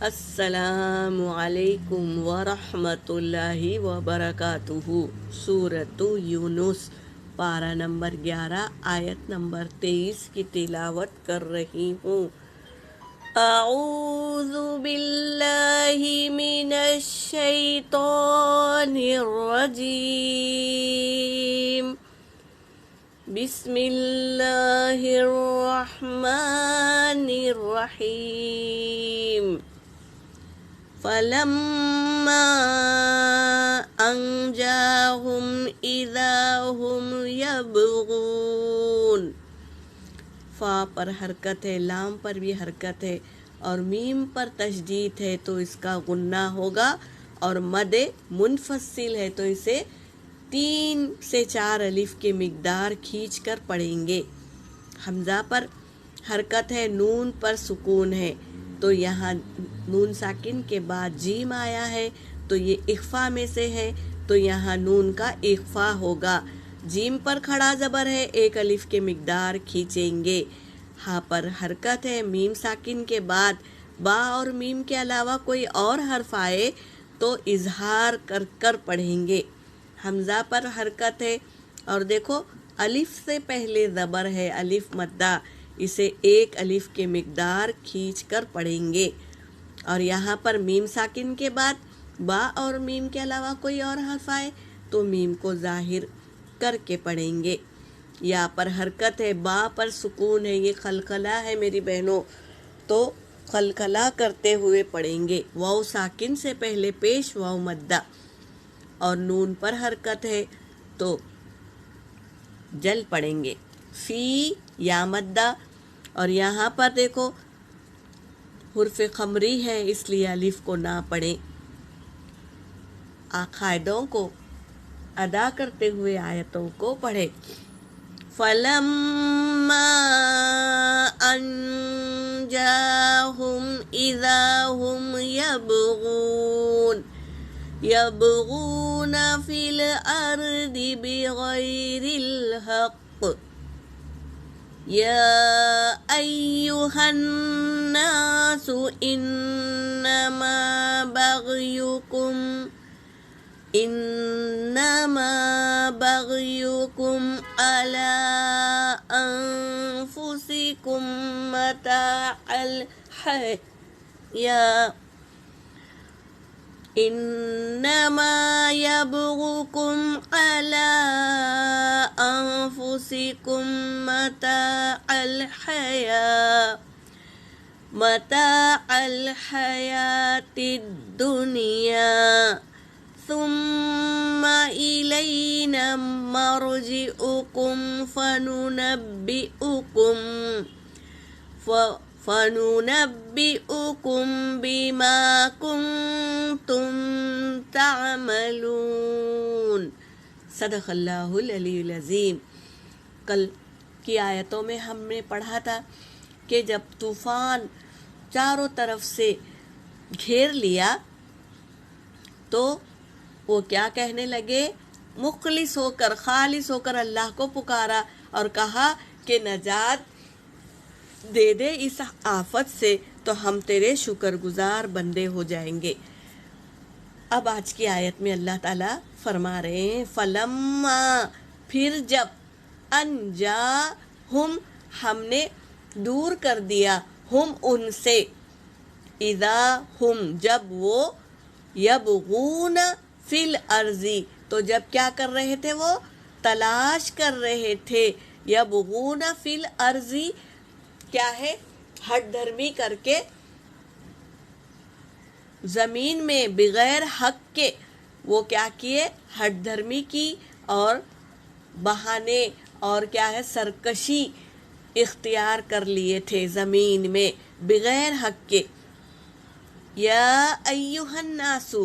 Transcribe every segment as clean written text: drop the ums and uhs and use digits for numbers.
السلام علیکم ورحمۃ اللہ وبرکاتہ۔ سورۃ یونس، پارہ نمبر 11، آیت نمبر 23 کی تلاوت کر رہی ہوں۔ اعوذ باللہ من الشیطان الرجیم، بسم اللہ الرحمن الرحیم۔ فَلَمَّا أَنْجَاهُمْ إِذَا هُمْ يَبْغُونَ۔ فا پر حرکت ہے، لام پر بھی حرکت ہے اور میم پر تشدید ہے تو اس کا غنہ ہوگا، اور مد منفصل ہے تو اسے 3 سے 4 الف کی مقدار کھینچ کر پڑھیں گے۔ حمزہ پر حرکت ہے، نون پر سکون ہے، تو یہاں نون ساکن کے بعد جیم آیا ہے تو یہ اخفا میں سے ہے، تو یہاں نون کا اخفا ہوگا۔ جیم پر کھڑا زبر ہے، 1 الف کے مقدار کھینچیں گے۔ ہاں پر حرکت ہے، میم ساکن کے بعد با اور میم کے علاوہ کوئی اور حرف آئے تو اظہار کر کر پڑھیں گے۔ حمزہ پر حرکت ہے اور دیکھو الف سے پہلے زبر ہے، الف مدہ، اسے 1 الف کے مقدار کھینچ کر پڑھیں گے۔ اور یہاں پر میم ساکن کے بعد با اور میم کے علاوہ کوئی اور حرف آئے تو میم کو ظاہر کر کے پڑھیں گے۔ یا پر حرکت ہے، با پر سکون ہے، یہ قلقلہ ہے میری بہنوں، تو قلقلہ کرتے ہوئے پڑھیں گے۔ واو ساکن سے پہلے پیش واو مدہ، اور نون پر حرکت ہے تو جل پڑھیں گے۔ فی یا مدہ، اور یہاں پر دیکھو حرف خمری ہے اس لیے الف کو نہ پڑھیں۔ قاعدوں کو ادا کرتے ہوئے آیتوں کو پڑھیں۔ فَلَمَّا أَنْجَاهُمْ إِذَا هُمْ يَبْغُونَ فِي الْأَرْضِ بِغَيْرِ الْحَقِّ يَا أَيُّهَا النَّاسُ إِنَّمَا بَغْيُكُمْ عَلَى أَنفُسِكُمْ مَتَاعَ الْحَيَاةِ إِنَّمَا يَبْغُكُمْ عَلَى أَنفُسِكُمْ مَتَاعَ الْحَيَاةِ الدُّنْيَا ثُمَّ إِلَيْنَا مَرْجِعُكُمْ فَنُنَبِّئُكُمْ بِمَا كُنْتُمْ تَعْمَلُونَ۔ صدق اللہ العلی العظیم۔ کل کی آیتوں میں ہم نے پڑھا تھا کہ جب طوفان چاروں طرف سے گھیر لیا تو وہ کیا کہنے لگے؟ مخلص ہو کر، خالص ہو کر اللہ کو پکارا اور کہا کہ نجات دے دے اس آفت سے تو ہم تیرے شکر گزار بندے ہو جائیں گے۔ اب آج کی آیت میں اللہ تعالیٰ فرما رہے ہیں فَلَمَّا، پھر جب، انجاہم، ہم نے دور کر دیا، ہم ان سے، اذا ہم، جب وہ، یبغون فی الارض، تو جب کیا کر رہے تھے؟ وہ تلاش کر رہے تھے۔ یبغون فی الارض کیا ہے؟ ہٹ دھرمی کر کے زمین میں بغیر حق کے وہ کیا کیے؟ ہٹ دھرمی کی اور بہانے اور کیا ہے، سرکشی اختیار کر لیے تھے زمین میں بغیر حق کے۔ یا ایہا الناس،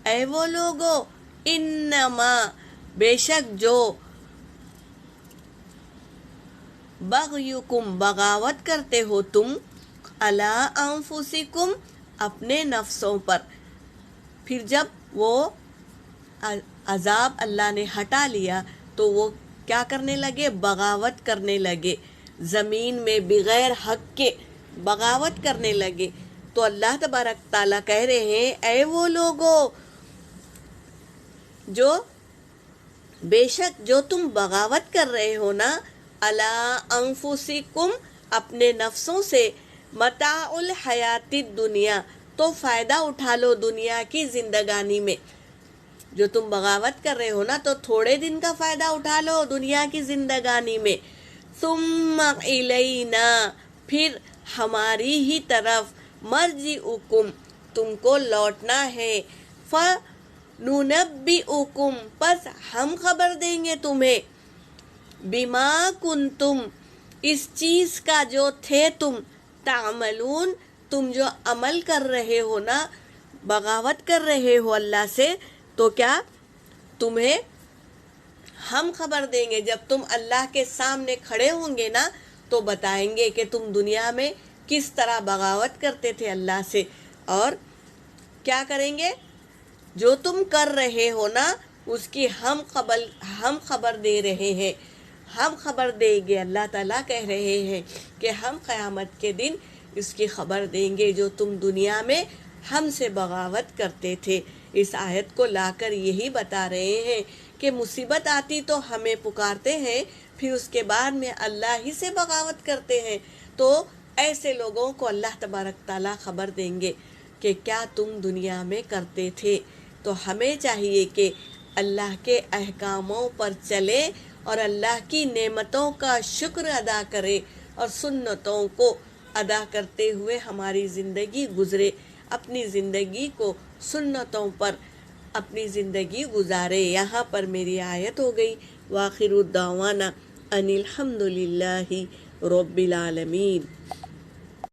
اے وہ لوگو، انما، بے شک جو، بغیکم، بغاوت کرتے ہو تم، علی انفسکم، اپنے نفسوں پر۔ پھر جب وہ عذاب اللہ نے ہٹا لیا تو وہ کیا کرنے لگے؟ بغاوت کرنے لگے، زمین میں بغیر حق کے بغاوت کرنے لگے۔ تو اللہ تبارک تعالیٰ کہہ رہے ہیں اے وہ لوگوں جو بے شک جو تم بغاوت کر رہے ہو نا علی انفسکم اپنے نفسوں سے متاع الحیات الدنیا تو فائدہ اٹھا لو دنیا کی زندگانی میں. جو تم بغاوت کر رہے ہو نا تو تھوڑے دن کا فائدہ اٹھا لو دنیا کی زندگانی میں. ثم الینا پھر ہماری ہی طرف مرجعکم تم کو لوٹنا ہے. فننبئکم پس ہم خبر دیں گے تمہیں بما کنتم اس چیز کا جو تھے تم تعملون تم جو عمل کر رہے ہو نا بغاوت کر رہے ہو اللہ سے تو کیا تمہیں ہم خبر دیں گے. جب تم اللہ کے سامنے کھڑے ہوں گے نا تو بتائیں گے کہ تم دنیا میں کس طرح بغاوت کرتے تھے اللہ سے. اور کیا کریں گے جو تم کر رہے ہو نا اس کی ہم خبر دے رہے ہیں. ہم خبر دیں گے اللہ تعالیٰ کہہ رہے ہیں کہ ہم قیامت کے دن اس کی خبر دیں گے جو تم دنیا میں ہم سے بغاوت کرتے تھے. اس آیت کو لا کر یہی بتا رہے ہیں کہ مصیبت آتی تو ہمیں پکارتے ہیں پھر اس کے بعد میں اللہ ہی سے بغاوت کرتے ہیں. تو ایسے لوگوں کو اللہ تبارک تعالیٰ خبر دیں گے کہ کیا تم دنیا میں کرتے تھے. تو ہمیں چاہیے کہ اللہ کے احکاموں پر چلے اور اللہ کی نعمتوں کا شکر ادا کرے اور سنتوں کو ادا کرتے ہوئے ہماری زندگی گزرے. اپنی زندگی کو سنتوں پر اپنی زندگی گزارے. یہاں پر میری آیت ہو گئی. وآخر الدعوانا ان الحمد للہ رب العالمین.